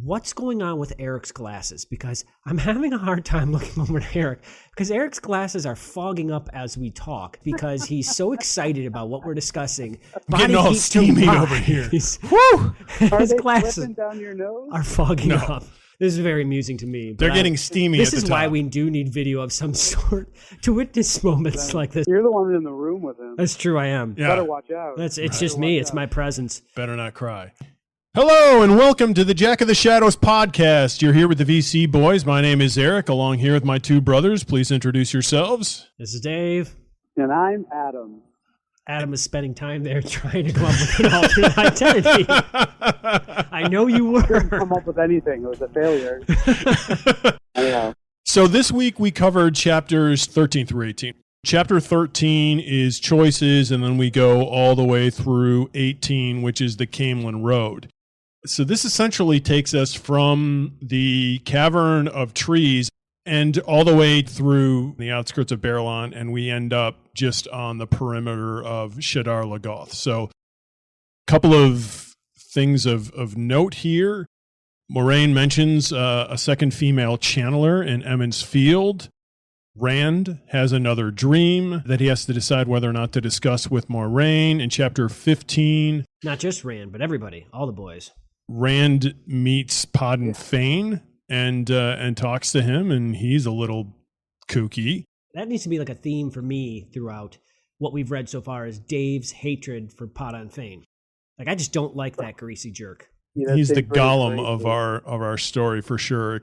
what's going on with Eric's glasses, because I'm having a hard time looking over at Eric because Eric's glasses are fogging up as we talk because he's so excited about what we're discussing. Getting all steamy over here. Woo! Are His they glasses slipping down your nose? are fogging up. This is very amusing to me. They're getting steamy This at the is top. why we do need video of some sort to witness moments like this. You're the one in the room with him. That's true, I am. Yeah. Better watch out. It's Better just watch me. It's out. my presence. Better not cry. Hello and welcome to the Jack of the Shadows podcast. You're here with the VC boys. My name is Eric, along here with my two brothers. Please introduce yourselves. This is Dave. And I'm Adam. Adam is spending time there trying to come up with an alternate identity. I know you Couldn't were. come up with anything. It was a failure. Anyhow, So this week we covered chapters 13 through 18. Chapter 13 is choices, and then we go all the way through 18, which is the Camelin Road. So this essentially takes us from the Cavern of Trees and all the way through the outskirts of Baerlon, and we end up just on the perimeter of Shadar Logoth. So a couple of things of note here. Moraine mentions a second female channeler in Emmons Field. Rand has another dream that he has to decide whether or not to discuss with Moraine. In chapter 15, Not just Rand, but everybody, all the boys. Rand meets Podden Fane and talks to him, and he's a little kooky. That needs to be like a theme for me throughout what we've read so far is Dave's hatred for Podden Fane. Like, I just don't like that greasy jerk. yeah, He's the that's pretty Gollum crazy. of our story for sure.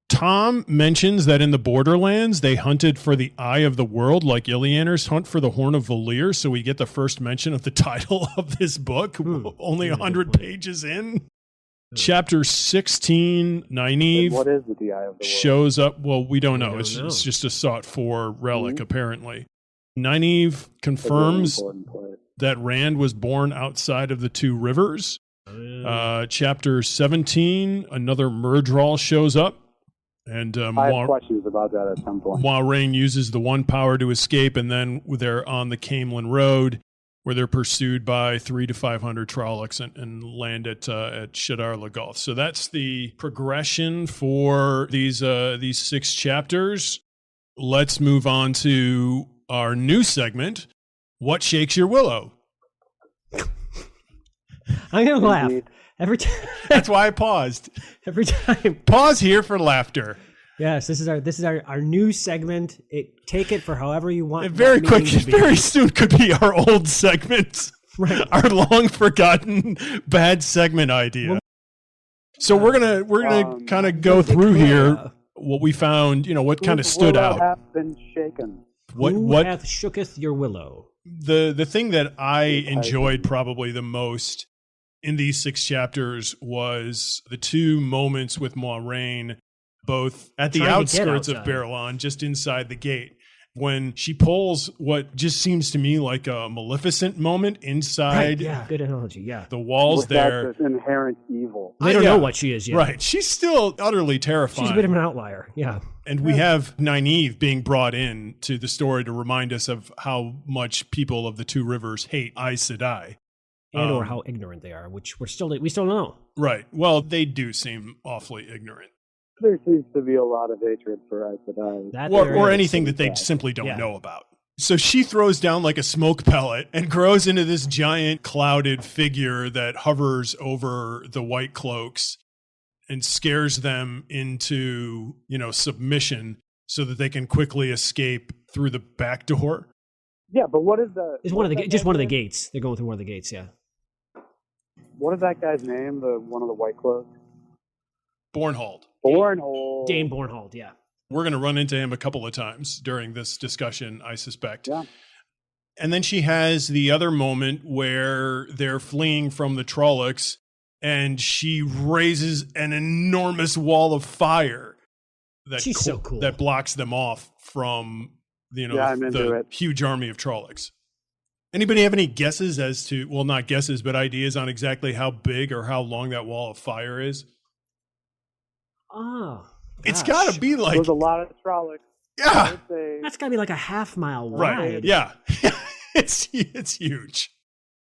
Tom mentions that in the Borderlands, they hunted for the Eye of the World like Ilianers hunt for the Horn of Valir. So we get the first mention of the title of this book, only Yeah, 100 good point. pages in. Chapter 16, Nynaeve What is the Eye of the World? shows up. Well, we don't We know. don't It's know. just a sought-for relic, Mhm. apparently. Nynaeve It's a really confirms important place. that Rand was born outside of the Two Rivers. Uh, Chapter 17, another Myrddraal shows up. And I have questions about that at some point. Moiraine uses the one power to escape, and then they're on the Camelin Road, where they're pursued by 300 to 500 Trollocs and land at Shadar Logoth. So that's the progression for these 6 chapters. Let's move on to our new segment. What shakes your willow? I'm gonna laugh Indeed. every time. That's why I paused. Every time. Pause here for laughter. Yes, this is our new segment. Take it for however you want. Very that quick, meaning to be. very soon could be our old segment. Right. Our long forgotten bad segment idea. So we're gonna kind of go through here what we found, what kind of Whose stood willow out. hath been shaken. Who hath shooketh your willow? The thing that I enjoyed probably the most in these 6 chapters was the 2 moments with Moiraine, both at the Trying to get outskirts of outside. Baerlon, just inside the gate, when she pulls what just seems to me like a Maleficent moment Right, inside yeah, good analogy. Yeah, the walls With there. that inherent evil. they don't Yeah. know what she is yet. Right, she's still utterly terrifying. She's a bit of an outlier. Yeah, And we have Nynaeve being brought in to the story to remind us of how much people of the Two Rivers hate Aes Sedai. and or how ignorant they are, which we still don't know. Right. Well, they do seem awfully ignorant. There seems to be a lot of hatred for Aes Sedai. That Or, there or is. anything that they Yeah. simply don't Yeah. know about. So she throws down like a smoke pellet and grows into this giant clouded figure that hovers over the White Cloaks and scares them into, submission so that they can quickly escape through the back door. Yeah, but what is the? It's one of the what's that just guy's one of the name? gates. They're going through one of the gates. Yeah, What is that guy's name? The one of the White Cloaks. Bornhold. Bornhold. Dane Bornhold. Yeah, We're going to run into him a couple of times during this discussion, I suspect. Yeah. And then she has the other moment where they're fleeing from the Trollocs, and she raises an enormous wall of fire that She's so cool. that blocks them off from Yeah, I'm into the it. huge army of Trollocs. Anybody have any guesses as to, well, not guesses, but ideas on exactly how big or how long that wall of fire is? oh, It's gosh. got to be like, There's a lot of Trollocs. I yeah, would say That's got to be like a half mile right, wide. yeah. It's huge.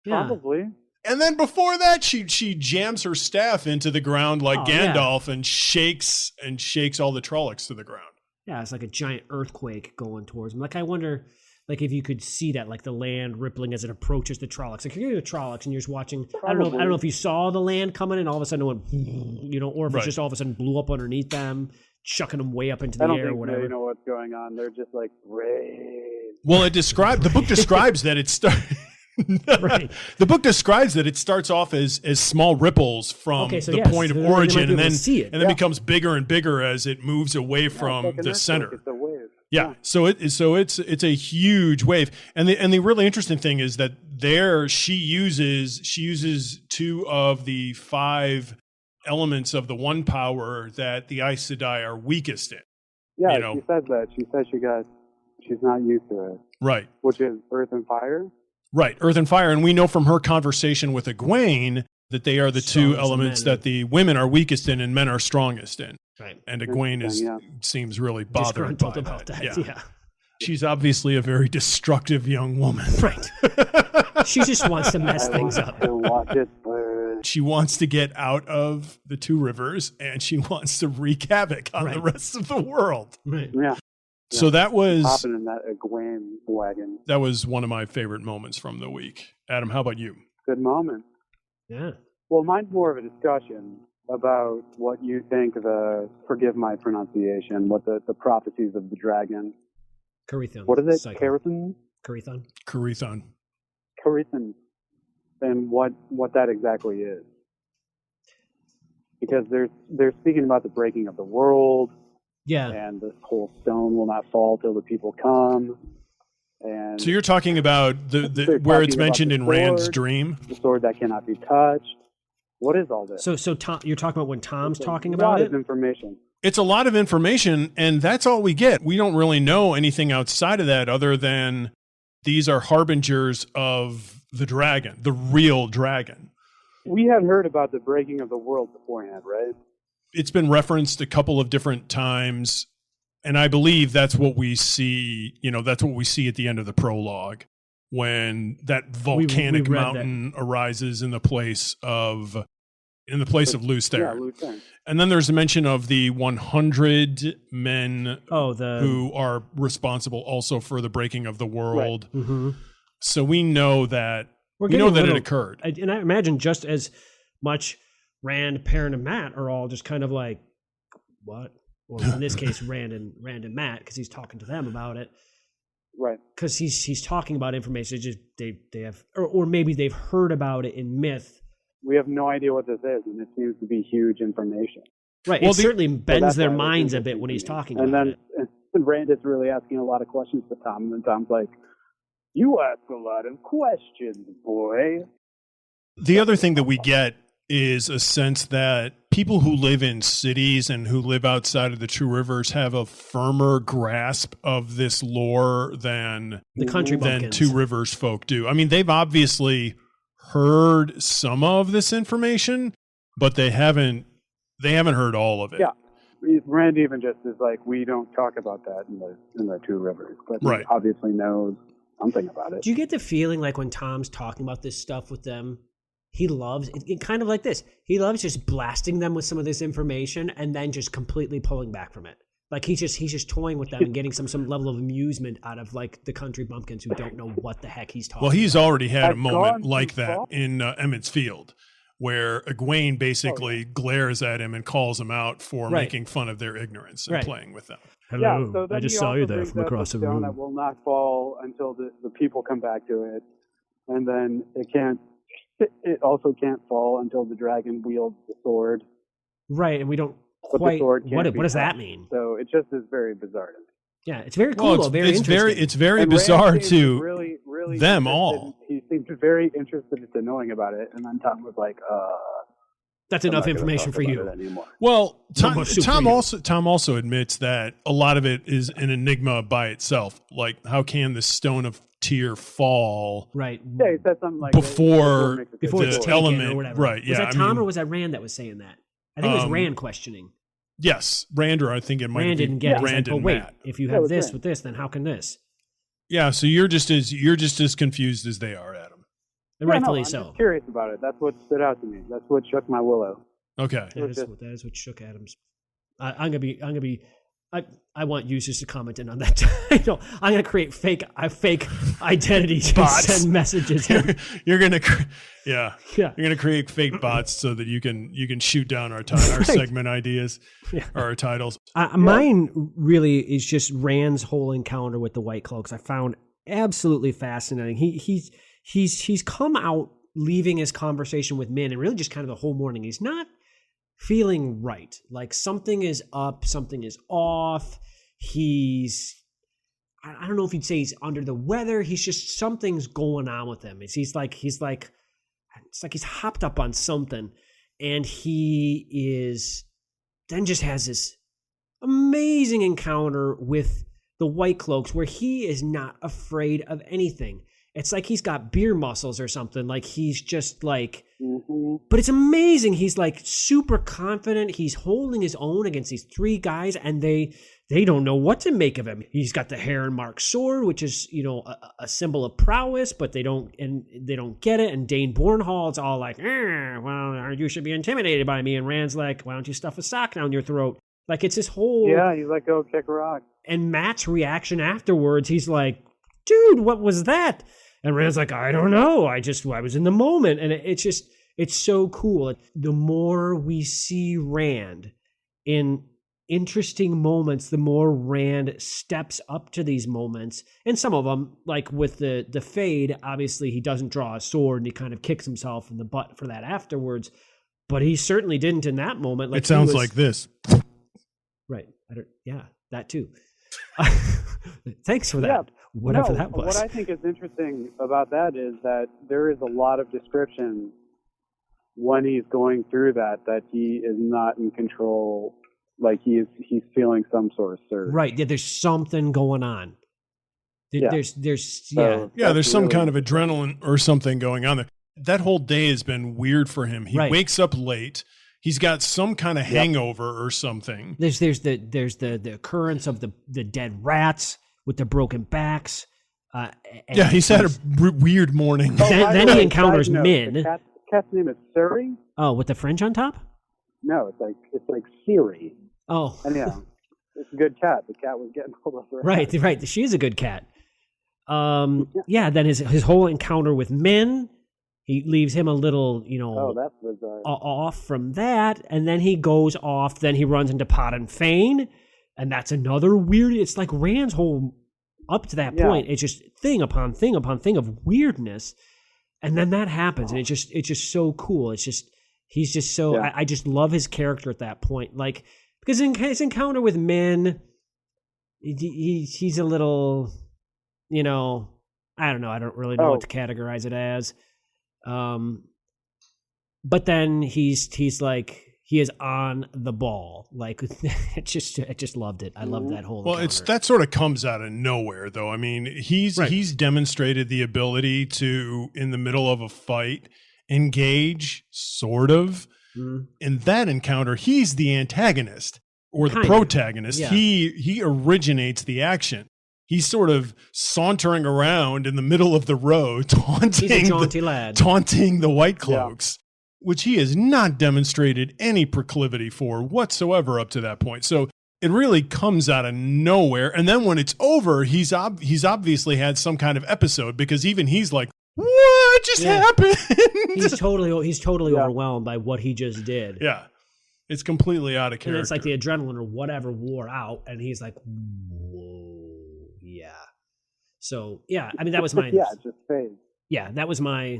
Yeah. probably. And then before that, she jams her staff into the ground like Gandalf and shakes all the Trollocs to the ground. Yeah, it's like a giant earthquake going towards them. Like, I wonder, like, if you could see that, like the land rippling as it approaches the Trollocs. Like, you're the Trollocs and you're just watching. I don't know if you saw the land coming and all of a sudden it went, or if it just all of a sudden blew up underneath them, chucking them way up into the air or whatever. They know what's going on. They're just like, rain. Well, the book describes that it starts. Right. The book describes that it starts off as small ripples from the point of origin, and then becomes bigger and bigger as it moves away from the center. It's a wave. Yeah, so it's a huge wave, and the really interesting thing is that there she uses 2 of the 5 elements of the one power that the Aes Sedai are weakest in. Yeah, she says that. She says she's not used to it. Right. Which is earth and fire. Right, earth and fire, and we know from her conversation with Egwene that they are the 2 elements that the women are weakest in and men are strongest in. Right. And Egwene seems really bothered by about that. Yeah. She's obviously a very destructive young woman. Right. She just wants to mess things up. She wants to get out of the 2 rivers, and she wants to wreak havoc on the rest of the world. Right. Yeah. So that was hopping in that Egwene wagon. That was one of my favorite moments from the week. Adam, how about you? Good moment. Yeah. Well, mine's more of a discussion about what you think forgive my pronunciation, what the prophecies of the dragon. Carithon. What is it? Carithon? Carithon. And what that exactly is. Because they're speaking about the breaking of the world. Yeah. And this whole stone will not fall till the people come. And so you're talking about the where it's mentioned in Rand's dream? The sword that cannot be touched. What is all this? So Tom, you're talking about when Tom's talking about it? A lot of information. It's a lot of information, and that's all we get. We don't really know anything outside of that other than these are harbingers of the dragon, the real dragon. We had heard about the breaking of the world beforehand, right? It's been referenced a couple of different times, and I believe that's what we see. That's what we see at the end of the prologue when that volcanic mountain arises in the place of Lews Therin. Yeah, Lews Therin. And then there's a mention of the 100 men who are responsible also for the breaking of the world. Right. Mm-hmm. So we know that it occurred. And I imagine just as much Rand, Perrin, and Mat are all just kind of like, what? Or in this case, Rand and Mat, because he's talking to them about it. Right. Because he's talking about information. It's just they have, or maybe they've heard about it in myth. We have no idea what this is, and it seems to be huge information. Right. Well, it certainly bends their minds a bit when he's talking about it. And Rand is really asking a lot of questions to Tom, and Tom's like, "You ask a lot of questions, boy." The other thing that we get is a sense that people who live in cities and who live outside of the Two Rivers have a firmer grasp of this lore than the country bumpkins. Two Rivers folk do. I mean, they've obviously heard some of this information, but they haven't heard all of it. Yeah. Rand even just is like, we don't talk about that in the Two Rivers, but he obviously knows something about it. Do you get the feeling like when Tom's talking about this stuff with them, he loves it kind of like this. He loves just blasting them with some of this information and then just completely pulling back from it. Like he's just toying with them and getting some level of amusement out of like the country bumpkins who don't know what the heck he's talking about. Well, he's already had a moment like that in Emmett's Field, where Egwene basically glares at him and calls him out for making fun of their ignorance and playing with them. Hello, so I just saw you there from across the room. That will not fall until the people come back to it, and then it also can't fall until the dragon wields the sword. Right, and we don't quite. What does that mean? So it just is very bizarre to me. Yeah, it's very cool. Very interesting. It's very bizarre to really them all. He seemed very interested in knowing about it, and then Tom was like, "That's enough information for you." Well, Tom also admits that a lot of it is an enigma by itself. Like, how can the Stone of Tyr fall? Right. Yeah, he said something like before the element, or whatever. right? Was that Tom or was that Rand that was saying that? I think it was Rand questioning. Yes, Rand, or I think it might Rand be didn't get it. Rand and wait, if you have this with this, then how can this? Yeah, so you're just as confused as they are, Adam. and rightfully I'm so. just curious about it. That's what stood out to me. That's what shook my willow. Okay. That is what shook Adams. I'm gonna be. I want users to comment in on that title. I'm gonna create fake identities and Bots. send messages. You're gonna, yeah. Yeah. You're gonna create fake bots so that you can shoot down our segment ideas or our titles. Mine really is just Rand's whole encounter with the White Cloaks. I found absolutely fascinating. He's come out leaving his conversation with Min, and really just kind of the whole morning. He's not feeling right. Like something is up, something is off. I don't know if he'd say he's under the weather. He's just, something's going on with him. It's like he's hopped up on something, and he then just has this amazing encounter with the White Cloaks where he is not afraid of anything. It's like he's got beer muscles or something. Like he's just like, but it's amazing. He's like super confident. He's holding his own against these three guys, and they don't know what to make of him. He's got the Heron Mark sword, which is, a symbol of prowess, but they don't get it. And Dane Bornhall's all like, well, you should be intimidated by me. And Rand's like, why don't you stuff a sock down your throat? Like it's this whole, he's like, go kick a rock. And Matt's reaction afterwards, he's like, dude, what was that? And Rand's like, I don't know. I was in the moment. And it's so cool. The more we see Rand in interesting moments, the more Rand steps up to these moments. And some of them, like with the fade, obviously he doesn't draw a sword and he kind of kicks himself in the butt for that afterwards. But he certainly didn't in that moment. Like it sounds like this. Right. That too. Thanks for that. Whatever that was. What I think is interesting about that is that there is a lot of description when he's going through that he is not in control, like he's feeling some sort of surge. Right. Yeah, there's something going on. There's there's some kind of adrenaline or something going on there. That whole day has been weird for him. He wakes up late. He's got some kind of hangover or something. There's the occurrence of the dead rats with the broken backs. He's had a weird morning. Then he encounters Min. The cat's name is Suri. Oh, with the fringe on top? No, it's like Siri. Oh, and it's a good cat. The cat was getting pulled over. Right. She is a good cat. Then his whole encounter with Min. He leaves him a little, that's bizarre. Off from that, and then he goes off. Then he runs into Pot and Fane, and that's another weird. It's like Rand's whole up to that point. It's just thing upon thing upon thing of weirdness, and then that happens, and it's just so cool. It's just he's just so. I just love his character at that point, like because in his encounter with Min, he's a little, I don't know. I don't really know what to categorize it as. But then he's like he is on the ball. Like I just loved it. I love that whole. Well, encounter. that sort of comes out of nowhere, though. I mean, he's demonstrated the ability to, in the middle of a fight, engage, sort of. In that encounter, he's the antagonist or the protagonist. Yeah. He originates the action. He's sort of sauntering around in the middle of the road, taunting the White Cloaks, which he has not demonstrated any proclivity for whatsoever up to that point. So it really comes out of nowhere. And then when it's over, he's obviously had some kind of episode, because even he's like, what just happened? He's totally overwhelmed by what he just did. Yeah. It's completely out of character. And it's like the adrenaline or whatever wore out, and he's like, whoa. Yeah. So I mean that was my it just fades. Yeah, that was my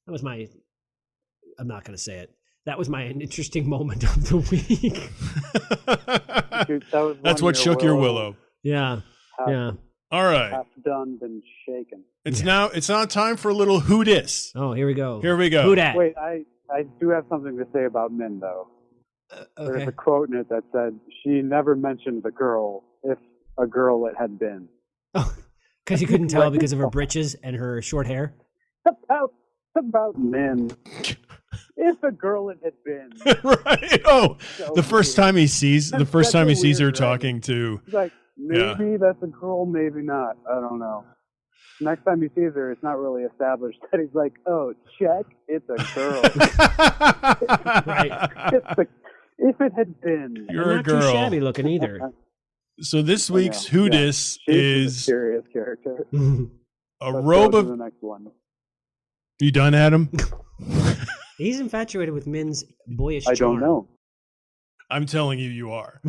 I'm not gonna say it. That was my interesting moment of the week. Dude, that's what shook your willow. Yeah. All right. Half done, been shaken. It's now time for a little who dis. Oh, here we go. Who dat? Wait, I do have something to say about Min though. Okay. There's a quote in it that said she never mentioned the girl, if a girl it had been. Oh, because you couldn't tell because of her britches and her short hair? About Min. If a girl it had been. Right. Oh, so the first time he sees her talking to. He's like, maybe that's a girl, maybe not. I don't know. next time he sees her, it's not really established that he's like, oh, check, it's a girl. Right. If it had been. You're a Not girl. too shabby looking either. So this week's Yeah. Whodis She's a is mysterious character. a Let's robe go to of. the next one. You done, Adam? He's infatuated with Min's boyish I charm. don't know. I'm telling you, you are.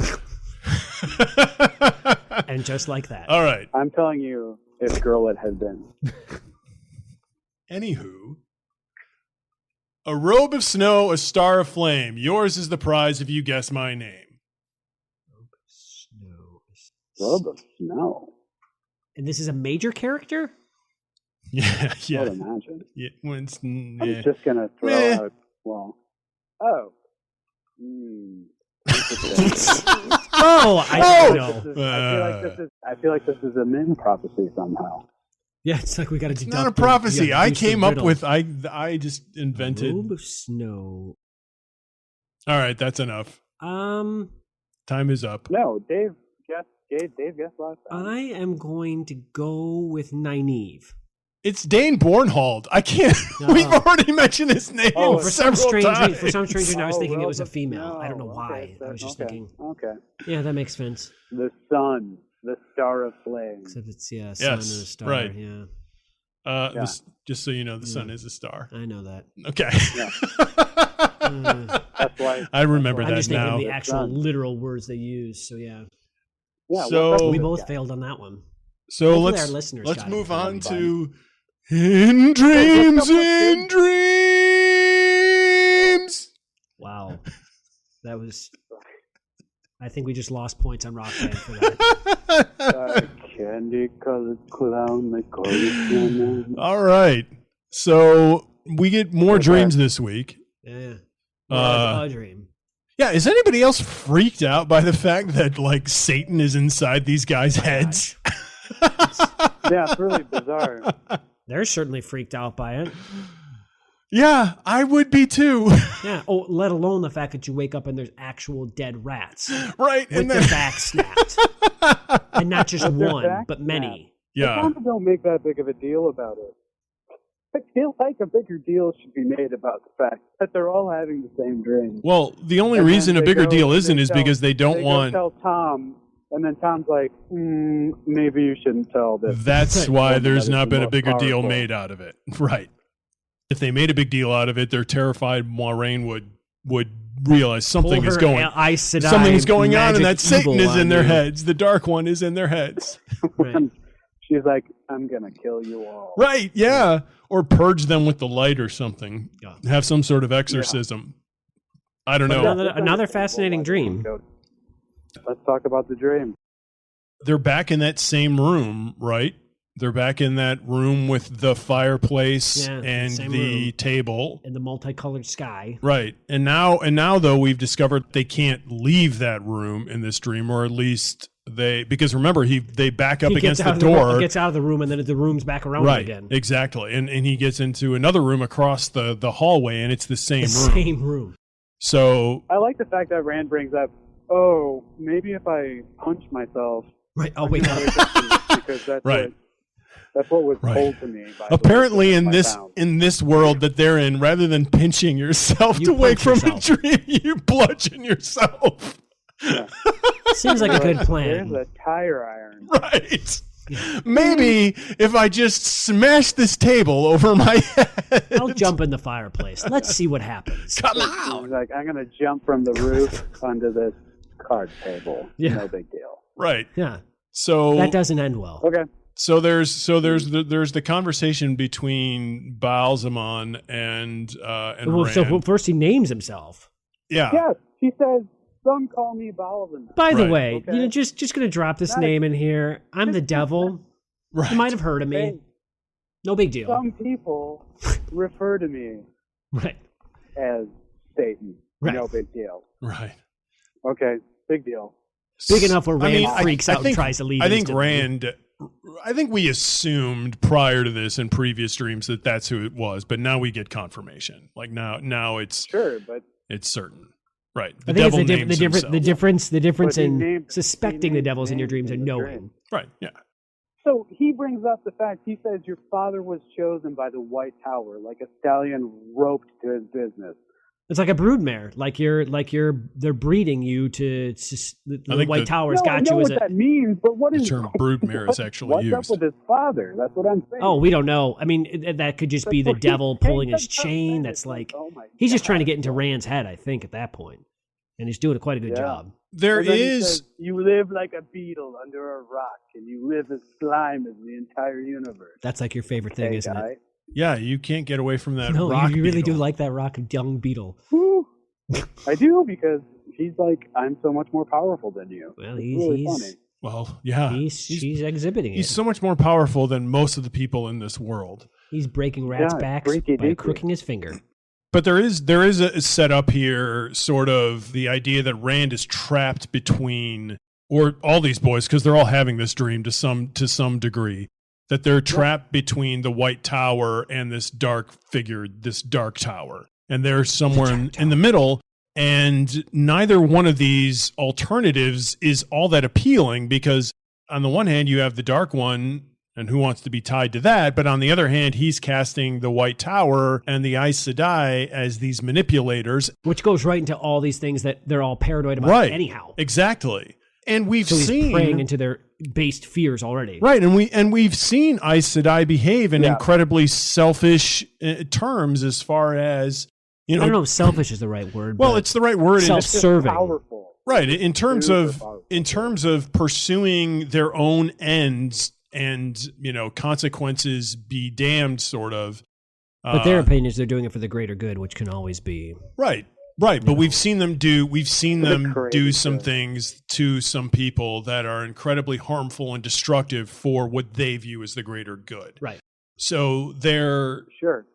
And just like that. All right. I'm telling you, if girl it had been. Anywho, a robe of snow, a star of flame. Yours is the prize if you guess my name. Robe of snow. And this is a major character? Yeah, I yeah. would imagine. Yeah, when it's- I'm yeah. just going to throw Meh. out, well, oh. Interesting. Oh, I Oh! don't know. I feel like this is a Min prophecy somehow. Yeah, it's like we got to It's deduct. not a prophecy. yeah, I deduce the came up riddle. with. I just invented. Robe of snow. All right, that's enough. Time is up. No, Dave guessed last time. I am going to go with Nynaeve. It's Dane Bornhold. I can't. No. We've already mentioned his name Oh, For some several strange times. reason, I was thinking it Robe was a of female. Snow. I don't know why. Okay, I was just okay, thinking. Okay. Yeah, that makes sense. The sun, the star of flame. Except it's sun Yes, and a star. right. Yeah, Yeah. Just so you know, the sun is a star. I know that. Okay. That's why. I remember I'm that just now. thinking the actual Sun. literal words they use. So yeah, Yeah. So- what's up we with both this guy? failed on that one. So Hopefully let's our listeners let's got it move for on everybody. to In Dreams, in Dreams. Wow, that was. I think we just lost points on Rock Band for that. Candy colored clown, they call you Sandman. All right. So we get more Okay. dreams this week. Yeah, Uh, a dream. Yeah, is anybody else freaked out by the fact that like Satan is inside these guys' heads? Yeah, it's really bizarre. They're certainly freaked out by it. Yeah, I would be too. Yeah. Oh, let alone the fact that you wake up and there's actual dead rats Right. with And their then back snapped, and not just With their one, back but many. They yeah. kind of don't make that big of a deal about it. I feel like a bigger deal should be made about the fact that they're all having the same dream. Well, the only And then reason a they bigger go- deal they isn't is tell- because they don't They want. go tell Tom, and then Tom's like, maybe you shouldn't tell this. That's why Something there's that is not the been a most bigger deal powerful. made out of it. Right. If they made a big deal out of it, they're terrified Moiraine would realize something Pull is her going Aes Sedai something's going on, and magic that Satan evil is in on their you. heads. The dark one is in their heads. Right. She's like, I'm going to kill you all. Right, yeah. Or purge them with the light or something. Yeah. Have some sort of exorcism. I don't know. Another- another fascinating dream. Let's talk about the dream. They're back in that same room, right? They're back in that room with the fireplace Yeah, and same the room. table. In the multicolored sky. Right. And now though we've discovered they can't leave that room in this dream, or at least because remember they back up He against gets the out door. He gets out of the room, and then the room's back around Right. again. Exactly. And he gets into another room across the hallway, and it's the same The room. same room. So I like the fact that Rand brings up, oh, maybe if I punch myself, Right. Oh I'm wait. gonna wake up because that's Right. that's what was Right. told to me. By the apparently wisdom in I this found. in this world that they're in, rather than pinching yourself You to wake from punch a dream, you bludgeon yourself. Seems like a good There's plan. a tire iron. Right. Maybe if I just smash this table over my head. I'll jump in the fireplace. Let's see what happens. Come He's out. like, I'm gonna jump from the roof onto this card table. Yeah. No big deal. Right. Yeah. So That doesn't end well. Okay. So there's the conversation between Baalzamon and Well, Rand. so first he names himself. Yeah. Yes, he says, some call me Baalzamon. By the Right. way, Okay. you know, just gonna drop this Not a- name in here. I'm the devil. Right. You might have heard of me. Hey, No big deal. some people refer to me Right. as Satan. Right. No big deal. Right. Okay, big deal. Big enough where Rand I freaks out and think- tries to leave. I think instantly. Rand. I think we assumed prior to this in previous streams that that's who it was, but now we get confirmation. Like now it's Sure, but certain. Right. I think it's the difference But he in named- suspecting he the devils in your named dreams and in the knowing. dream. Right. Yeah. So he brings up the fact, he says your father was chosen by the White Tower, like a stallion roped to his business. It's like a broodmare. They're breeding you to the White Tower's No, I got know you as what a. that means, but what The is term broodmare is actually what's used. up with his father? That's what I'm saying. Oh, we don't know. I mean, that could just be the That's what devil he pulling his thinks of chain. saying. That's It's like oh my he's just God. trying to get into Rand's head, I think, at that point, and he's doing quite a good Yeah. job. There And then he is says, you live like a beetle under a rock, and you live as slime as the entire universe. That's like your favorite thing, Hey, isn't guy. it? yeah, you can't get away from that No, rock you really do beetle. like that rock young beetle. Whew. I do, because he's like, I'm so much more powerful than you. Well, It's really funny. Well, yeah. he's exhibiting He's it. so much more powerful than most of the people in this world. He's breaking rats' Yeah, backs freaky by deaky. crooking his finger. But there is a setup here, sort of the idea that Rand is trapped between, or all these boys, because they're all having this dream to some degree, that they're trapped between the White Tower and this dark figure, this Dark Tower, and they're somewhere in the middle. And neither one of these alternatives is all that appealing, because on the one hand you have the Dark One, and who wants to be tied to that? But on the other hand, he's casting the White Tower and the Aes Sedai as these manipulators. Which goes right into all these things that they're all paranoid about Right. anyhow. Exactly. And we've So he's seen preying into their based fears already. right, and we've seen Aes Sedai behave in Yeah. incredibly selfish terms, as far as I don't know if selfish is the right word. Well, but it's the right word. Self- It's just Serving. powerful. Right, in terms Super of powerful. pursuing their own ends and consequences be damned, sort of. but their opinion is they're doing it for the greater good, which can always be. Right. But we've seen them do crazy do some good. things to some people that are incredibly harmful and destructive for what they view as the greater good. Right. So they're Sure.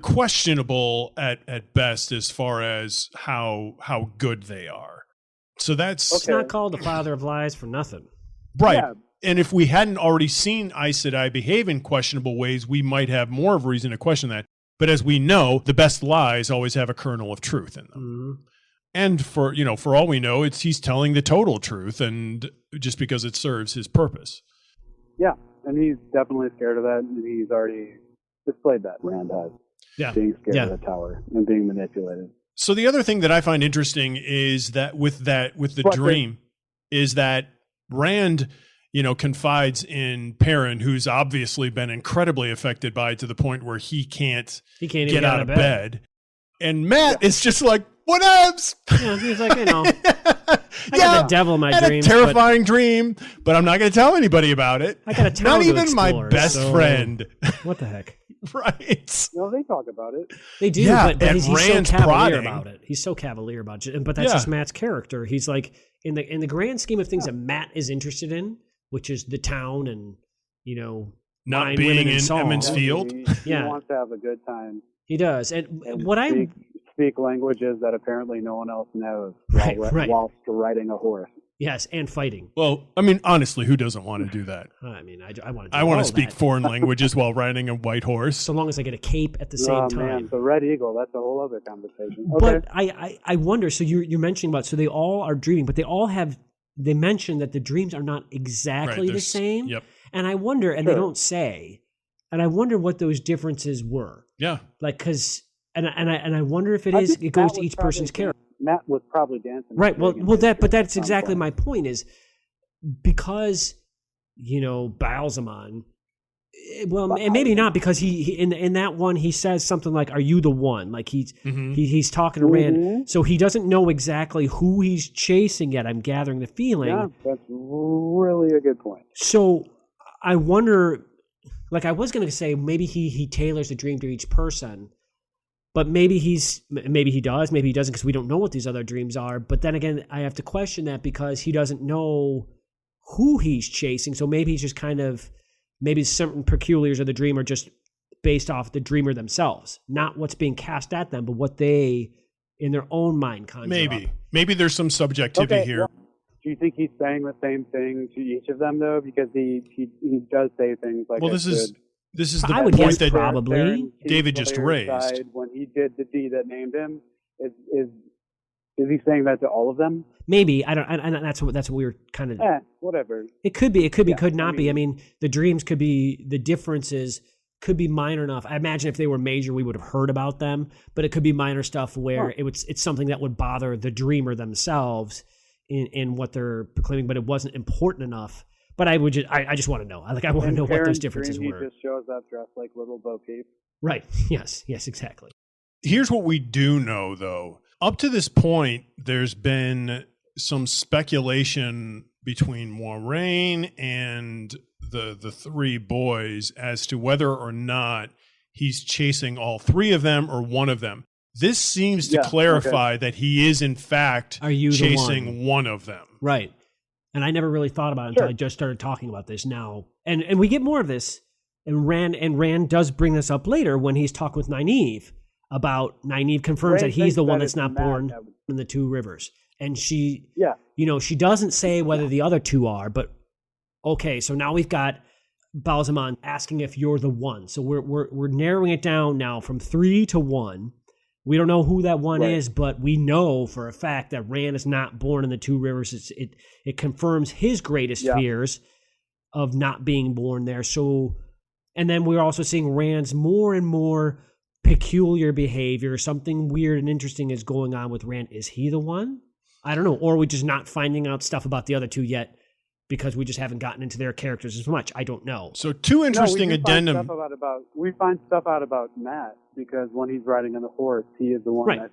questionable at best as far as how good they are. So that's It's Okay. not called the father of lies for nothing. right. Yeah. And if we hadn't already seen Aes Sedai behave in questionable ways, we might have more of a reason to question that. But as we know, the best lies always have a kernel of truth in them. Mhm. And for all we know, he's telling the total truth, and just because it serves his purpose. Yeah. And he's definitely scared of that, and he's already displayed that, Rand has. Yeah. Being scared Yeah. of the tower and being manipulated. So the other thing that I find interesting is that with the But dream is that Rand, confides in Perrin, who's obviously been incredibly affected by it to the point where he can't He can't even get out of bed. And Matt is just like, whatevs. Yeah, he's like, I got yeah, the devil in my I had dreams. a terrifying dream, but I'm not going to tell anybody about it. I got a town Not to even my explore, best so- friend. But what the heck? Right. No, they talk about it. They do, Yeah, but and he's so Rand's cavalier prodding. about it. He's so cavalier about it. But that's Yeah. just Matt's character. He's like in the grand scheme of things that Matt is interested in, which is the town and Not wine, being women, and in song. Emmons Field. He Yeah. wants to have a good time. He does. And what I speak languages that apparently no one else knows Right, while, right. whilst riding a horse. yes, and fighting. Well, I mean, honestly, who doesn't want to do that? I mean, I want to. I want to speak foreign languages while riding a white horse. so long as I get a cape at the same Oh time. man, the Red Eagle, that's a whole other conversation. Okay. But I wonder. So you're mentioning about. So they all are dreaming, but they all have. They mention that the dreams are not exactly the there's- same. Yep. And I wonder, and they Sure. don't say. And I wonder what those differences were. Yeah. Like, because and I wonder if it I is. think It goes Matt to was each person's probably- character. Matt was probably dancing. Right. Well, Reagan well, picture but that's at some exactly point. my point. Is because Baalzamon. Well, and maybe not because he in that one he says something like, "Are you the one?" Like he's Mhm. he's talking to Rand, Mhm. so he doesn't know exactly who he's chasing yet. I'm gathering the feeling. Yeah, that's really a good point. So I wonder. Like I was going to say, maybe he tailors the dream to each person, but maybe he does, maybe he doesn't, because we don't know what these other dreams are. But then again, I have to question that because he doesn't know who he's chasing. So maybe he's just maybe certain peculiars of the dream are just based off the dreamer themselves, not what's being cast at them, but what they in their own mind conjure up. Maybe there's some subjectivity Okay, here. well, do you think he's saying the same thing to each of them though? Because he does say things like, Well, this is the I would point guess that probably. David just raised. When he did the deed that named him, is Is he saying that to all of them? Maybe I don't. And that's what we were kind of. Whatever. It could be. It could be. Yeah, Could not be. I mean, the dreams could be. The differences could be minor enough. I imagine if they were major, we would have heard about them. But it could be minor stuff where it's something that would bother the dreamer themselves in what they're proclaiming, but it wasn't important enough. But I would just. I just want to know. I want to know what those differences were. He just shows up dressed like Little Bo Peep. Right. Yes. Yes. Exactly. Here's what we do know, though. Up to this point, there's been some speculation between Moiraine and the three boys as to whether or not he's chasing all three of them or one of them. This seems to clarify that he is, in fact, chasing one of them. Right. And I never really thought about it until I just started talking about this now. And we get more of this. And Rand does bring this up later when he's talking with Nynaeve. About Nynaeve confirms that he's the one that's not born in the two rivers. And she, she doesn't say whether the other two are, but okay, so now we've got Balzaman asking if you're the one. So we're narrowing it down now from 3 to 1. We don't know who that one is, but we know for a fact that Rand is not born in the two rivers. It confirms his greatest fears of not being born there. So, and then we're also seeing Rand's more and more peculiar behavior. Something weird and interesting is going on with Rand. Is he the one? I don't know. Or are we just not finding out stuff about the other two yet because we just haven't gotten into their characters as much? I don't know. So two interesting addendum. We find stuff out about Matt because when he's riding on the horse, he is the one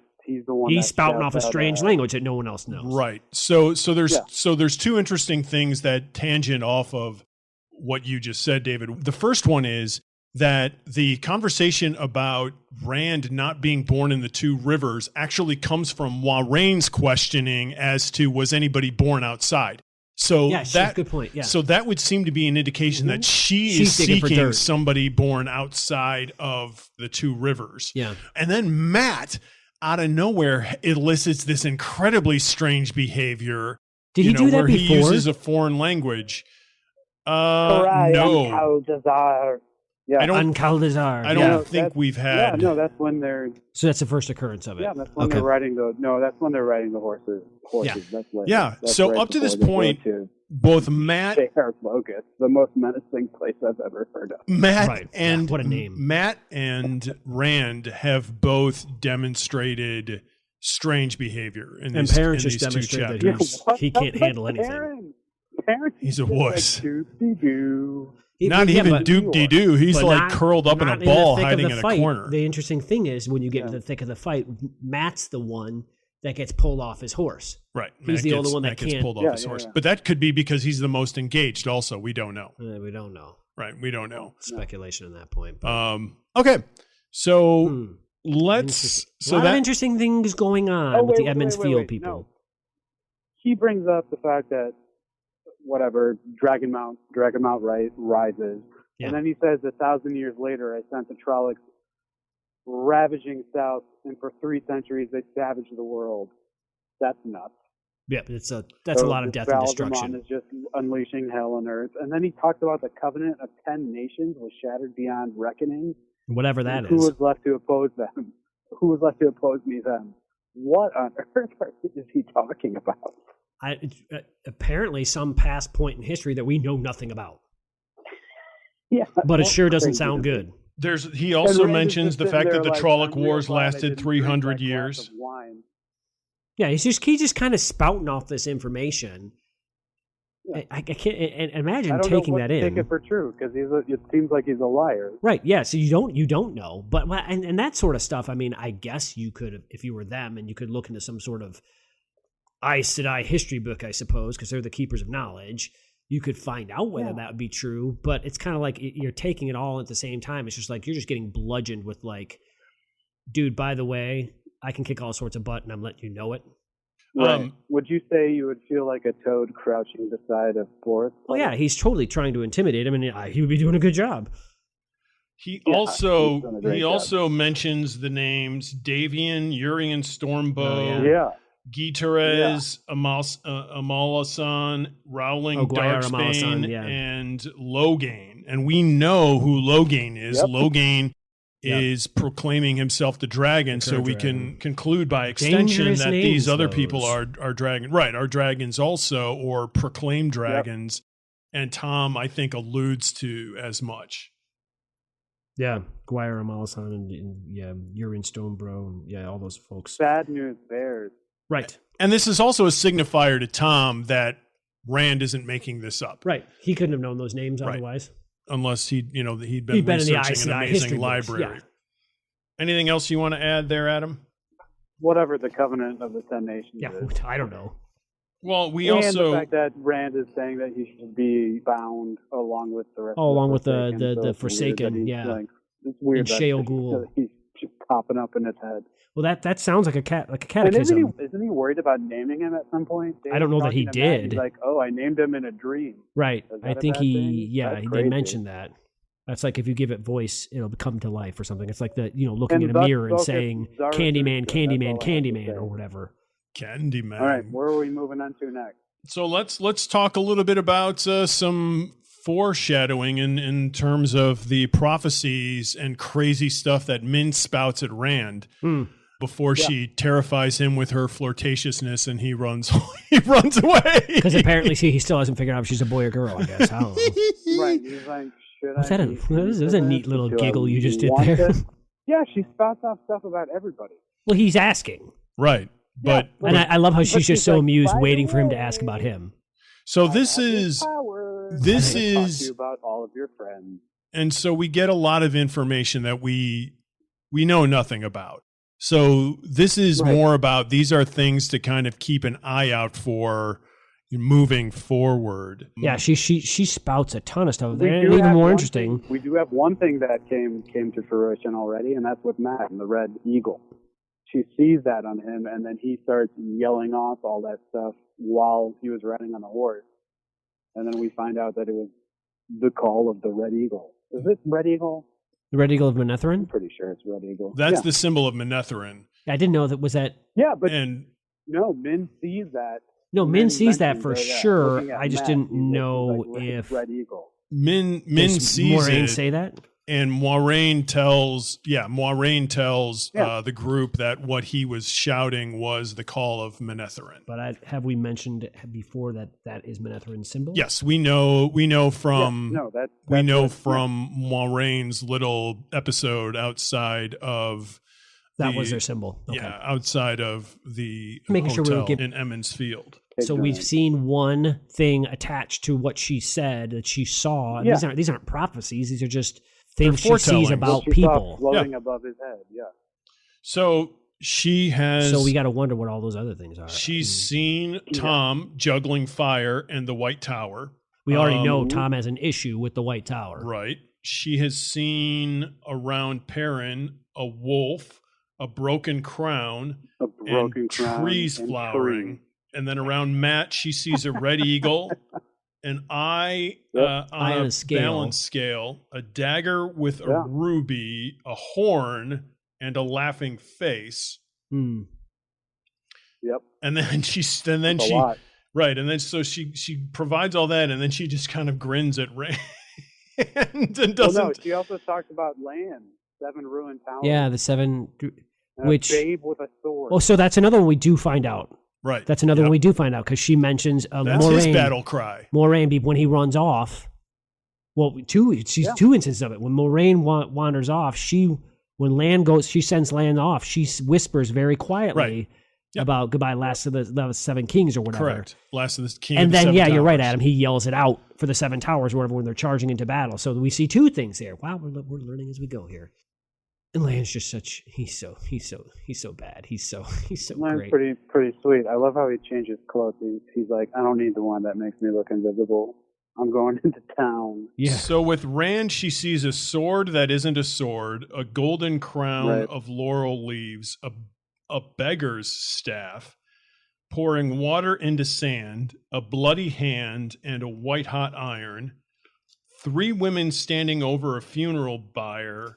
he's spouting off a strange language that no one else knows. Right. So there's two interesting things that tangent off of what you just said, David. The first one is that the conversation about Rand not being born in the two rivers actually comes from Moiraine's questioning as to was anybody born outside. So that's a good point. Yeah. So that would seem to be an indication that she's is seeking somebody born outside of the two rivers. Yeah. And then Matt, out of nowhere, elicits this incredibly strange behavior. Did he do that where before? He uses a foreign language. No. Yeah. I don't think we've had. Yeah, no, that's when they're. So that's the first occurrence of it. Yeah, that's when they're riding the. No, that's when they're riding the horses. Yeah. That's later. Yeah. That's so right up to this point, to both Matt, Shahar Locust, the most menacing place I've ever heard of. Matt what a name. Matt and Rand have both demonstrated strange behavior in these, Parents in just these two demonstrated chapters. that he can't handle anything. He's a wuss. Doop-de-doo. Not even doop-de-doo. He's like curled up in a ball hiding in a corner. The interesting thing is when you get into the thick of the fight, Matt's the one that gets pulled off his horse. Right. He's the only one that gets can't. pulled off his horse. But that could be because he's the most engaged also. We don't know. We don't know. Right. We don't know. Speculation at that point. Okay. So let's... A lot of interesting things going on with the Edmonds Field people. No. He brings up the fact that Dragonmount rises. Yeah. And then he says 1,000 years later, I sent the Trollocs ravaging south, and for 3 centuries they savaged the world. That's nuts. Yeah, that's a lot of death and destruction. Is just unleashing hell on earth. And then he talks about the covenant of 10 nations was shattered beyond reckoning. Whatever that is. Who was left to oppose them? Who was left to oppose me then? What on earth is he talking about? Apparently some past point in history that we know nothing about. Yeah, but it sure doesn't sound good. He also mentions the fact that the Trolloc Wars lasted 300 years. Yeah, he's just kind of spouting off this information. Yeah. I can't imagine taking that in. Take it for true because it seems like he's a liar. Right? Yeah. So you don't know, but and that sort of stuff. I mean, I guess you could, if you were them, and you could look into some sort of Aes Sedai history book, I suppose, because they're the keepers of knowledge. You could find out whether that would be true, but it's kind of like you're taking it all at the same time. It's just like you're just getting bludgeoned with like, dude, by the way, I can kick all sorts of butt and I'm letting you know it. Right. Would you say you would feel like a toad crouching beside a forest? Well, yeah, he's totally trying to intimidate him, and he would be doing a good job. He also mentions the names Davian, Urian Stormbow, Gitares, Amalasan, Rowling Darksbane, and Logain. And we know who Logain is. Yep. Logain is proclaiming himself the dragon. So we can conclude by extension Dangerous that names, these other those. people are dragon, right? Are dragons also, or proclaim dragons. And Tom, I think, alludes to as much. Yeah, Guire Amalasan and yeah, Urine Stonebro, and yeah, all those folks. Bad news bears. Right. And this is also a signifier to Tom that Rand isn't making this up. Right. He couldn't have known those names Right. otherwise. Unless he'd been in the researching an ICI amazing history books, library. yeah. Anything else you want to add there, Adam? Whatever the covenant of the 10 nations Yeah, is. I don't know. Well, we And also the fact that Rand is saying that he should be bound along with the rest Oh, of along with the Forsaken, so it's weird Forsaken, that he's, yeah. like, it's weird And that Shale Ghul. he's just popping up in his head. Well, that sounds like a And catechism. isn't he worried about naming him at some point? I don't know that he Talking to Matt, did. He's like, oh, I named him in a dream. Right. Is I that a think bad thing? yeah, That's he crazy. did mention that. That's like if you give it voice, it'll come to life or something. It's like looking And in a thus mirror and spoke saying Zarathustra. Candyman, That's Candyman, all I have to Candyman, say. or whatever. Candyman. All right, where are we moving on to next? So let's talk a little bit about some foreshadowing in terms of the prophecies and crazy stuff that Min spouts at Rand before she terrifies him with her flirtatiousness and he runs away. Because apparently he still hasn't figured out if she's a boy or girl, I guess. I don't know. Right, he's like, should Was I? that be that was a into neat this? little Do I giggle you just did want there. this? Yeah, she spouts off stuff about everybody. Well, he's asking. Right. But And I love how she's but just she's so like, amused by the waiting for him to way, ask about him. so I this have is power. this I will talk is- to you about all of your friends. and so we get a lot of information that we know nothing about. So this is Right. more about these are things to kind of keep an eye out for moving forward. Yeah, she spouts a ton of stuff. We And do even have more one interesting. thing- we do have one thing that came to fruition already, and that's with Matt and the Red Eagle. She sees that on him, and then he starts yelling off all that stuff while he was riding on the horse. And then we find out that it was the call of the Red Eagle. Is it Red Eagle? The Red Eagle of I'm Manetheren? pretty sure it's Red Eagle. That's yeah. the symbol of Manetheren. I didn't know that was that. Yeah, but And no, Min sees that. No, Min sees that mentions for that, yeah, sure. looking at I just Matt, didn't he's like- know he's like, if. Red Eagle. Min Does sees Moraine it, say that? and Moiraine tells Yeah. the group that what he was shouting was the call of Manetheren. But have we mentioned before that is Manetheren's symbol? Yes, we know from Yeah, no, that, we that's know what- from Moraine's little episode outside of That the- was their symbol. Okay. Yeah, outside of the Making sure we hotel would give- in Emmons Field. So we've seen one thing attached to what she said that she saw. And Yeah. These aren't prophecies. These are just things They're she sees foretellings. about what she saw people. floating above his head. Yeah. So she has. So we got to wonder what all those other things are. She's seen Tom juggling fire and the White Tower. We already know um, Tom has an issue with the White Tower. Right. She has seen around Perrin a wolf, a broken crown, A broken and crown trees and flowering. trees. And then around Matt, she sees a red eagle, an eye Yep. on Eye on a a scale. balance scale, a dagger with a Yeah. ruby, a horn, and a laughing face. Hmm. Yep. And then That's a lot. right, and then so she provides all that, and then she just kind of grins at Rand and Well, doesn't. no, she also talks about land, 7 ruined towers. Yeah, the seven. and which- a babe with a sword. Oh, so that's another one we do find out. Right, That's another Yep. one we do find out because she mentions That's his battle cry. Moraine, when he runs off. Well, two instances of it. When Moraine wanders off, she sends Lan off. She whispers very quietly Right. Yep. about goodbye, last of the seven kings or whatever. Correct. Last of the king. And of the then, Seven yeah, you're right, Towers. Adam. He yells it out for the seven towers, or whatever, when they're charging into battle. So we see two things here. Wow, we're learning as we go here. And Lan's just he's so bad. He's so Lan's great. pretty sweet. I love how he changes clothes. He's like, I don't need the one that makes me look invisible. I'm going into town. Yeah. So with Rand, she sees a sword that isn't a sword, a golden crown Right. of laurel leaves, a beggar's staff, pouring water into sand, a bloody hand, and a white-hot iron, 3 women standing over a funeral bier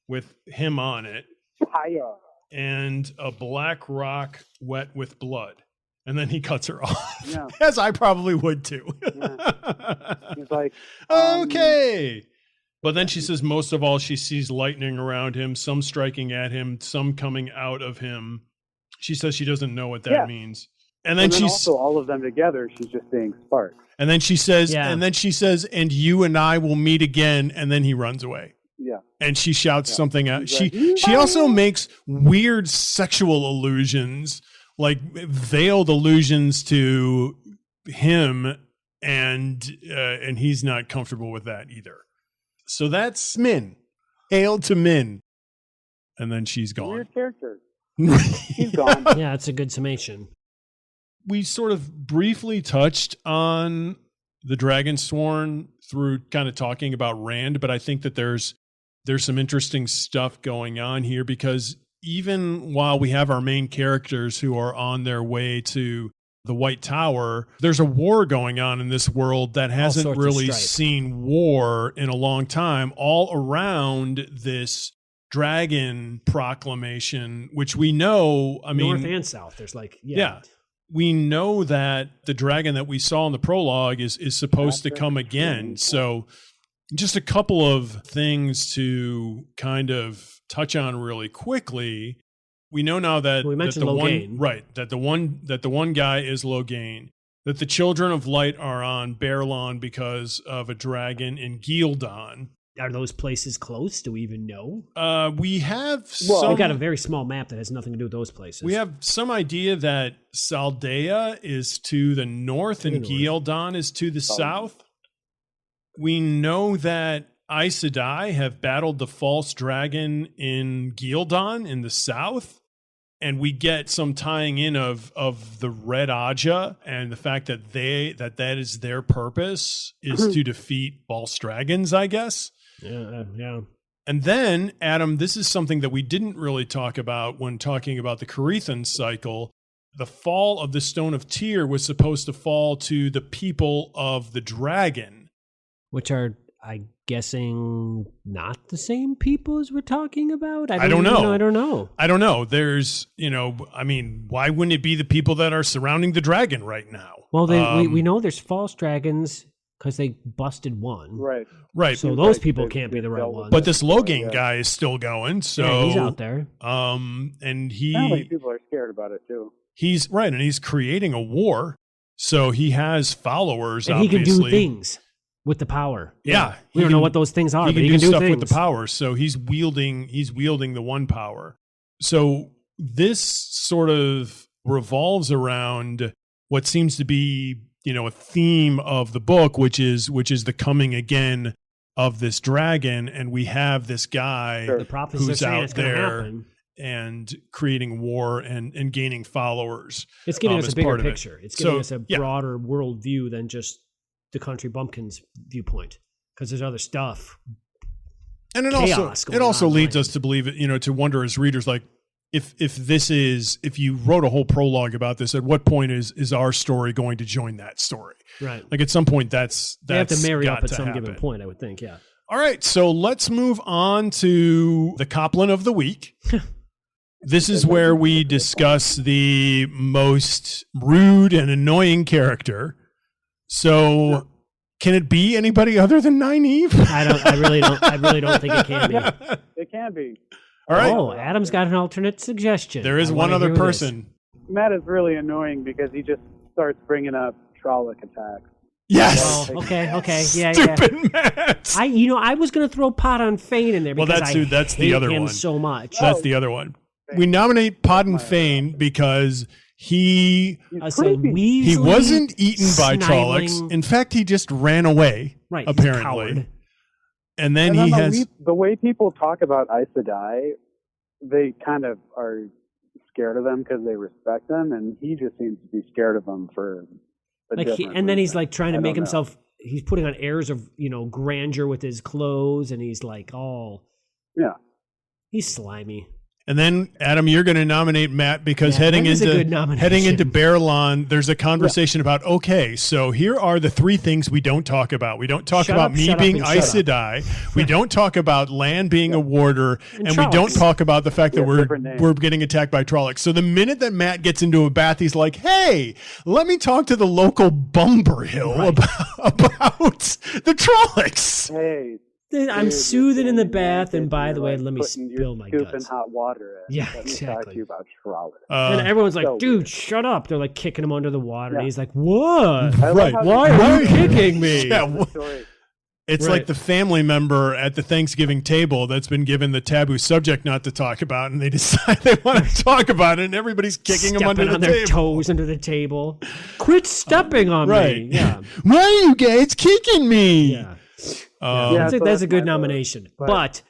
with him on it, Fire. and a black rock wet with blood. And then he cuts her off, Yeah. as I probably would too. He's like, Okay. But then she says most of all, she sees lightning around him, some striking at him, some coming out of him. She says she doesn't know what that means. And then she's also all of them together, she's just seeing sparks. And then she says, Yeah. and you and I will meet again. And then he runs away. Yeah. And she shouts something out. She's She also makes weird sexual allusions, like veiled allusions to him, and he's not comfortable with that either. So that's Min. Hail to Min. And then she's gone. Weird character. She's gone. Yeah, it's a good summation. We sort of briefly touched on the Dragonsworn through kind of talking about Rand, but I think that there's some interesting stuff going on here, because even while we have our main characters who are on their way to the White Tower, there's a war going on in this world that hasn't sorts of really strife. seen war in a long time, all around this dragon proclamation, which we know, North and South. There's like, yeah. We know that the dragon that we saw in the prologue is supposed to come again. So just a couple of things to kind of touch on really quickly. We know now that We mentioned that the Logain. one, right, that the one guy is Logain, that the Children of Light are on Bear Lawn because of a dragon in Gildan. Are those places close? Do we even know? We have We got a very small map that has nothing to do with those places. We have some idea that Saldea is to the north and Gildan is to the south. We know that Aes Sedai have battled the false dragon in Gildan in the south. And we get some tying in of the Red Aja and the fact that that is their purpose is to defeat false dragons, I guess. Yeah. And then, Adam, this is something that we didn't really talk about when talking about the Carethan cycle. The fall of the Stone of Tyr was supposed to fall to the people of the dragon. Which are, I'm guessing, not the same people as we're talking about? I don't know. I don't know. I don't know. There's, why wouldn't it be the people that are surrounding the dragon right now? Well, we know there's false dragons because they busted one. Right. Right. So those people can't be the right ones. But this Logain guy is still going. So yeah, he's out there. And people are scared about it too. He's right, and he's creating a war. So he has followers, and obviously. he can do things with the power. Yeah. We don't know what those things are, He but can he can do stuff things with the power. So he's wielding the one power. So this sort of revolves around what seems to be, a theme of the book, which is the coming again of this dragon. And we have this guy The prophecies are who's saying out it's going to there happen. and creating war and gaining followers. It's giving us as a bigger part of it. picture. It's giving us a yeah. broader world view than just the Country Bumpkins viewpoint, because there's other stuff. And it chaos going also on, leads right? us to believe it, to wonder as readers, like if you wrote a whole prologue about this, at what point is our story going to join that story? Right. Like at some point that's They have to marry got up at to some happen. given point, I would think, yeah. All right, so let's move on to the Copland of the week. This is where we discuss the most rude and annoying character. So, can it be anybody other than Nynaeve? I really don't think it can be. It can be. All right. Oh, Adam's got an alternate suggestion. There is I one wanna other hear this. person. Matt is really annoying because he just starts bringing up Trolloc attacks. Yes. Oh, okay, yeah. Stupid Matt. I was gonna throw Pot on Fane in there Well, because that's I the hate other him one. so much. That's the other one. We nominate Podden Fane because he So Weasley, he wasn't eaten by Trollocs. Snidling- In fact, he just ran away. Right, he's a apparently. coward. And then And he then has the way people talk about Aes Sedai, they kind of are scared of them because they respect them, and he just seems to be scared of them for a different and then he's reason. like trying to I make don't know. himself. He's putting on airs of grandeur with his clothes, and he's like, Yeah. he's slimy. And then, Adam, you're going to nominate Matt because Yeah, heading that is a good into nomination. Bear Lawn, there's a conversation about, okay, so here are the three things we don't talk about. We don't talk Shut about up, me shut up, being and Aes shut up. Sedai. We don't talk about Lan being a warder. And we don't Trollocs. talk about the fact that different names. we're getting attacked by Trollocs. So the minute that Matt gets into a bath, he's like, hey, let me talk to the local Bumberhill about the Trollocs. Hey, I'm Dude, soothing in the you're bath, standing and by naked, the way, you're, let me like, putting your spill my scoop in guts. hot water. In. Yeah, Let me talk exactly. to you about Schrawler. And everyone's like, so dude, weird. shut up. They're like kicking him under the water. Yeah. And he's like, what? I love Right. how Why the- are you kicking me? Yeah, the story. It's Right. like the family member at the Thanksgiving table that's been given the taboo subject not to talk about, and they decide they want to talk about it, and everybody's kicking them under Stepping the on their table. toes under the table. Quit stepping on Right. me. Yeah. Why are you guys kicking me? Yeah. Um, Yeah. that's a so that's a that's good my vote. nomination. But-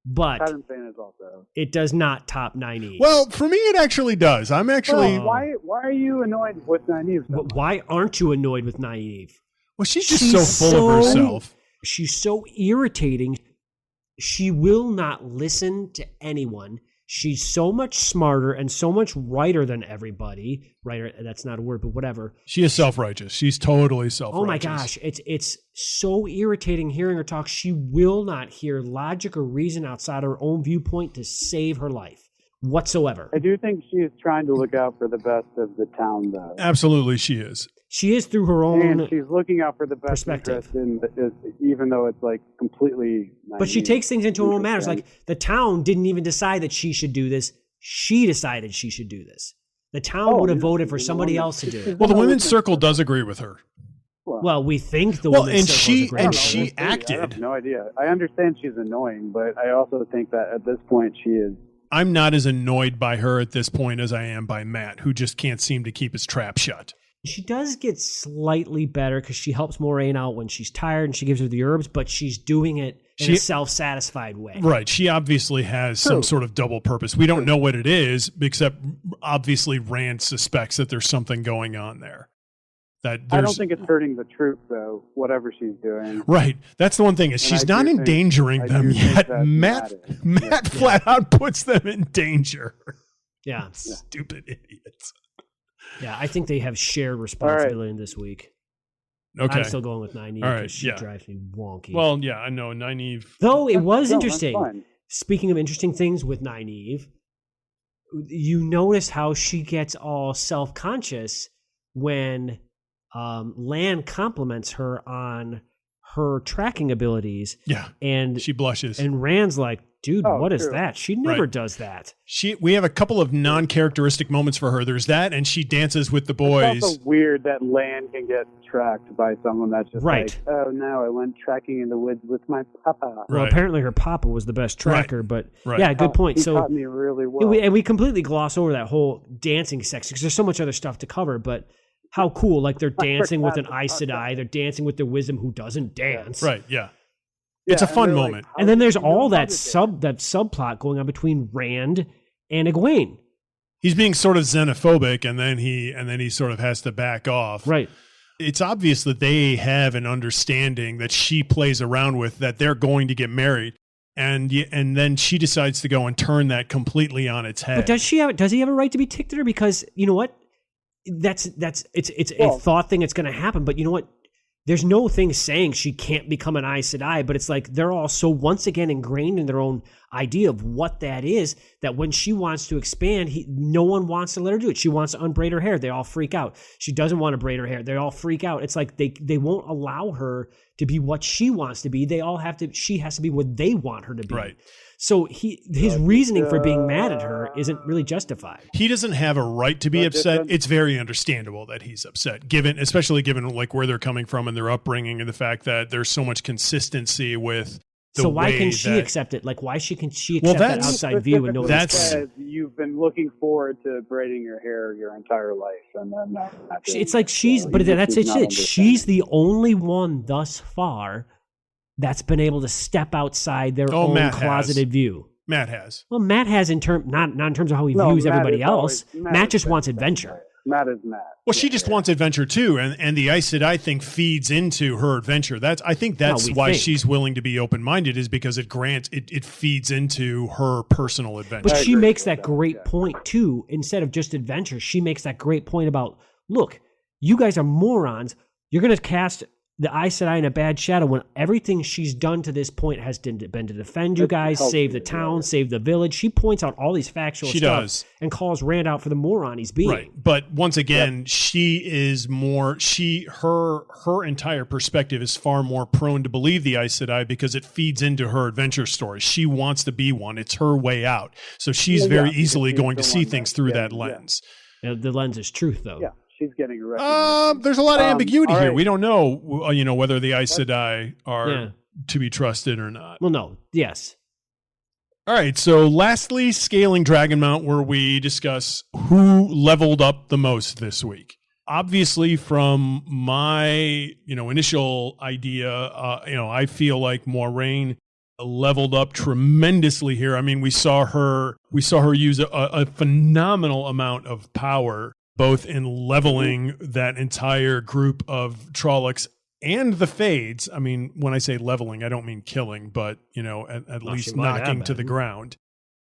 But Pattern fan is also. it does not top 90. Well, for me, it actually does. I'm actually. Oh. Why are you annoyed with Nynaeve? So much? Why aren't you annoyed with Nynaeve? Well, she's just She's so full of herself. She's so irritating. She will not listen to anyone. She's so much smarter and so much righter than everybody. Righter, that's not a word, but whatever. She is self-righteous. She's totally self-righteous. Oh my gosh, it's so irritating hearing her talk. She will not hear logic or reason outside her own viewpoint to save her life whatsoever. I do think she is trying to look out for the best of the town, though. Absolutely, she is. She is through her own, And she's looking out for the best perspective. interest even though it's like completely. but she naive. takes things into her own matters. Interesting. Like the town didn't even decide that she should do this. She decided she should do this. The town Oh, would have yeah, voted for she's somebody the one else to do that- it. Well, the No, women's it's- circle does agree with her. Well, we think the Well, women's and circle she- is a I don't and know, she we'll see. I acted- have no idea. I understand she's annoying, but I also think that at this point she is. I'm not as annoyed by her at this point as I am by Matt, who just can't seem to keep his trap shut. She does get slightly better because she helps Moraine out when she's tired and she gives her the herbs, but she's doing it in a self-satisfied way. Right. She obviously has some True. sort of double purpose. We don't know what it is, except obviously Rand suspects that there's something going on there. That I there's, don't think it's hurting the troops, though. Whatever she's doing. Right. That's the one thing is And she's I do not think- endangering I do them think yet. that Matt is. Matt flat out puts them in danger. Yeah. Stupid idiots. Yeah, I think they have shared responsibility in this week. Okay. I'm still going with Nynaeve All right, because she yeah. drives me wonky. Well, yeah, I know. Nynaeve. though it was No, that's interesting. fine. Speaking of interesting things with Nynaeve, you notice how she gets all self-conscious when Lan compliments her on her tracking abilities, Yeah. and She blushes. and Rand's like, "Dude, Oh, what is true. that? She never Right. does that." We have a couple of non-characteristic moments for her. There's that, and she dances with the boys. It's also weird that Lan can get tracked by someone that's just Right. like, oh no, I went tracking in the woods with my papa. Well, Right. apparently her papa was the best Right. tracker, but Right. yeah, good point. He So taught me really Yeah, well. and we completely gloss over that whole dancing section because there's so much other stuff to cover. But how cool! Like they're dancing with an forgot Aes about Sedai, they're dancing with their wisdom who doesn't dance. Right, yeah. Yeah, It's a and fun they're like, moment. how And then did there's you know all how that to dance? subplot going on between Rand and Egwene. He's being sort of xenophobic, and then he sort of has to back off. Right. It's obvious that they have an understanding that she plays around with, that they're going to get married, and then she decides to go and turn that completely on its head. But does he have a right to be ticked at her? Because you know what? It's a Well- thought thing. It's going to happen. But you know what? There's no thing saying she can't become an Aes Sedai, but it's like they're all so once again ingrained in their own idea of what that is that when she wants to expand, no one wants to let her do it. She wants to unbraid her hair. They all freak out. She doesn't want to braid her hair. They all freak out. It's like they won't allow her to be what she wants to be. She has to be what they want her to be. Right. So his reasoning for being mad at her isn't really justified. He doesn't have a right to be But upset. it- It's very understandable that he's upset, especially given like where they're coming from and their upbringing, and the fact that there's so much consistency with the So why way can she that- accept it? Like, why can she Well, accept that that's- outside view and no one That's- else can? Says you've been looking forward to braiding your hair your entire life, and then not doing It's like it. she's, So but he that's just is not it. She's understanding. the only one thus far that's been able to step outside their Oh, own Matt has. closeted view. Matt has. Well, Matt has not in terms of how he No, views Matt everybody is else. always- Matt is just been wants the same adventure. way. Matt is Matt. Well, she Yeah, just yeah. wants adventure too, and the Aes Sedai thing feeds into her adventure. I think that's we why think. she's willing to be open minded, is because it feeds into her personal adventure. But I she agree makes with that that, great yeah. point too. Instead of just adventure, she makes that great point about, look, you guys are morons. You're going to cast the Aes Sedai in a bad shadow when everything she's done to this point has been to defend you It's guys, helped save the you, town, yeah. save the village. She points out all these factual She stuff does. and calls Rand out for the moron he's being. Right. But once again, she is more, her entire perspective is far more prone to believe the Aes Sedai because it feeds into her adventure story. She wants to be one. It's her way out. So she's Yeah, very yeah, easily because going to she's the see one things that's through getting- that yeah. lens. The lens is truth, though. Yeah, she's getting recognition. There's a lot of ambiguity all here. right. We don't know, whether the Aes Sedai are Yeah. to be trusted or not. Well, no. Yes. All right. So lastly, scaling Dragonmount, where we discuss who leveled up the most this week. Obviously, from my, initial idea, I feel like Moiraine leveled up tremendously here. I mean, we saw her use a phenomenal amount of power, both in leveling that entire group of Trollocs and the Fades. I mean, when I say leveling, I don't mean killing, but, at Well, least she might have knocking to the been. ground.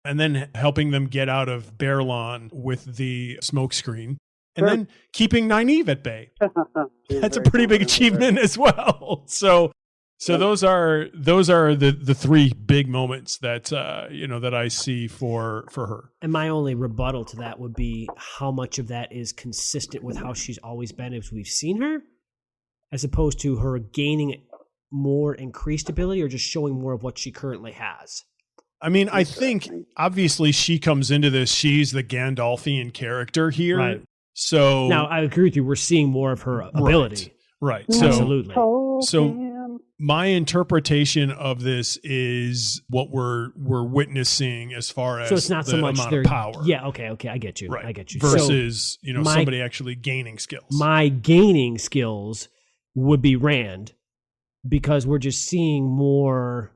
And then helping them get out of Baerlon with the smokescreen. And Sure. then keeping Nynaeve at bay. She's That's a very pretty big confident with her. achievement as well. So Yeah. those are the three big moments that that I see for her. And my only rebuttal to that would be how much of that is consistent with how she's always been as we've seen her, as opposed to her gaining more increased ability or just showing more of what she currently has. I mean, I think Interesting. obviously she comes into this, she's the Gandalfian character here. Right. So Now, I agree with you. We're seeing more of her ability. Right. So Absolutely. my interpretation of this is what we're witnessing as far as So it's not so the much amount their of power. Yeah. Okay. I get you. Right. I get you. Versus, my- somebody actually gaining skills. My gaining skills would be Rand because we're just seeing more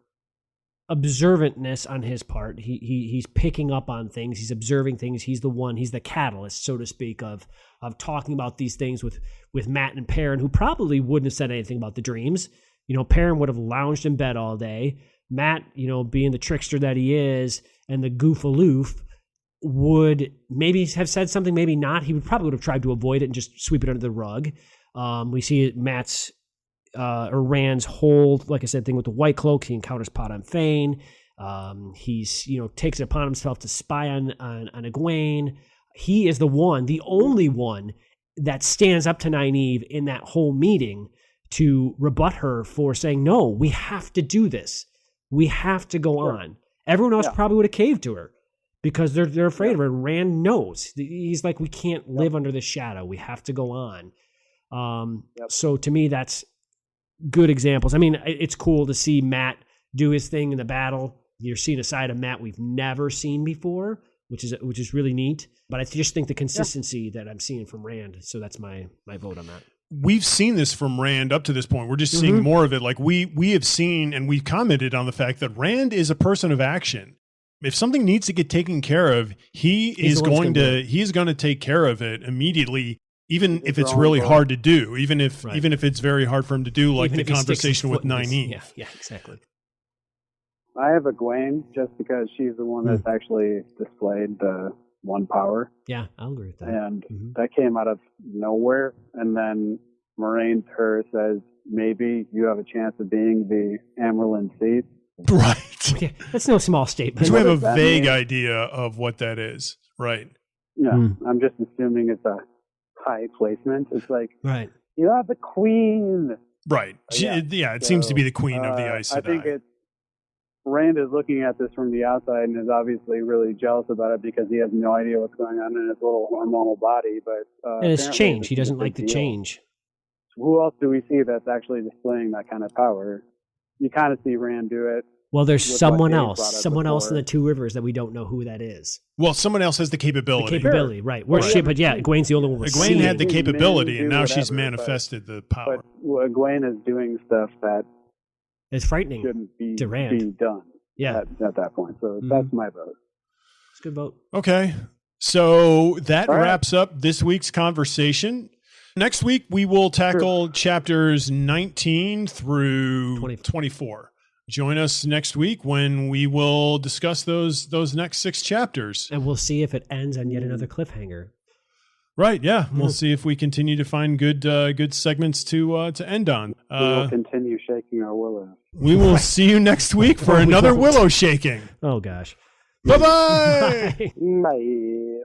observantness on his part. He's picking up on things. He's observing things. He's the catalyst, so to speak, of talking about these things with Matt and Perrin, who probably wouldn't have said anything about the dreams. Perrin would have lounged in bed all day. Matt, being the trickster that he is and the goof aloof, would maybe have said something, maybe not. He would have tried to avoid it and just sweep it under the rug. We see Matt's or Rand's whole, like I said, thing with the White Cloak. He encounters Padam Fain. He's takes it upon himself to spy on Egwene. He is the only one that stands up to Nynaeve in that whole meeting to rebut her for saying, no, we have to do this. We have to go on. Everyone else probably would have caved to her because they're afraid of her. And Rand knows. He's like, we can't live under the shadow. We have to go on. So to me, that's good examples. I mean, it's cool to see Matt do his thing in the battle. You're seeing a side of Matt we've never seen before, which is really neat. But I just think the consistency that I'm seeing from Rand. So that's my vote on that. We've seen this from Rand up to this point. We're just seeing more of it. Like we have seen and we've commented on the fact that Rand is a person of action. If something needs to get taken care of, he's going to take care of it immediately, even if it's really hard to do, even if it's very hard for him to do, like Even the if he sticks his conversation with foot in this- Nynaeve. Yeah, exactly. I have Egwene just because she's the one that's actually displayed the one power, Yeah, I'll agree with that. and Mhm. that came out of nowhere. And then Moraine to her says, "Maybe you have a chance of being the Amerlin seat." Right. Yeah, that's no small statement. Because we have a does that vague mean? idea of what that is. Right. Yeah, Mm. I'm just assuming it's a high placement. It's like, Right. you are the queen. Right. It seems to be the queen of the Aes I think Sedai. it's Rand is looking at this from the outside and is obviously really jealous about it because he has no idea what's going on in his little hormonal body. But And it's apparently change. this He is a doesn't big like the deal. change. Who else do we see that's actually displaying that kind of power? You kind of see Rand do it. Well, there's With what someone Dave else. brought up Someone else in before. the Two Rivers that we don't know who that is. Well, someone else has the The capability. capability, right. We're Right. shit, but yeah, Egwene's the only one we're Egwene seeing. had the Maybe capability, and do now she's whatever, manifested the power. But Egwene is doing stuff that It's frightening. shouldn't be To Rand. be done Yeah, at that point. So Mhm. that's my vote. it's a good vote. Okay. So that All right. wraps up this week's conversation. Next week, we will tackle chapters 19 through 24. Join us next week when we will discuss those next 6 chapters. And we'll see if it ends on yet another cliffhanger. Right. Yeah. We'll see if we continue to find good segments to end on. We will continue shaking our willows. We will see you next week for another willow shaking. Oh gosh. Bye-bye. Bye.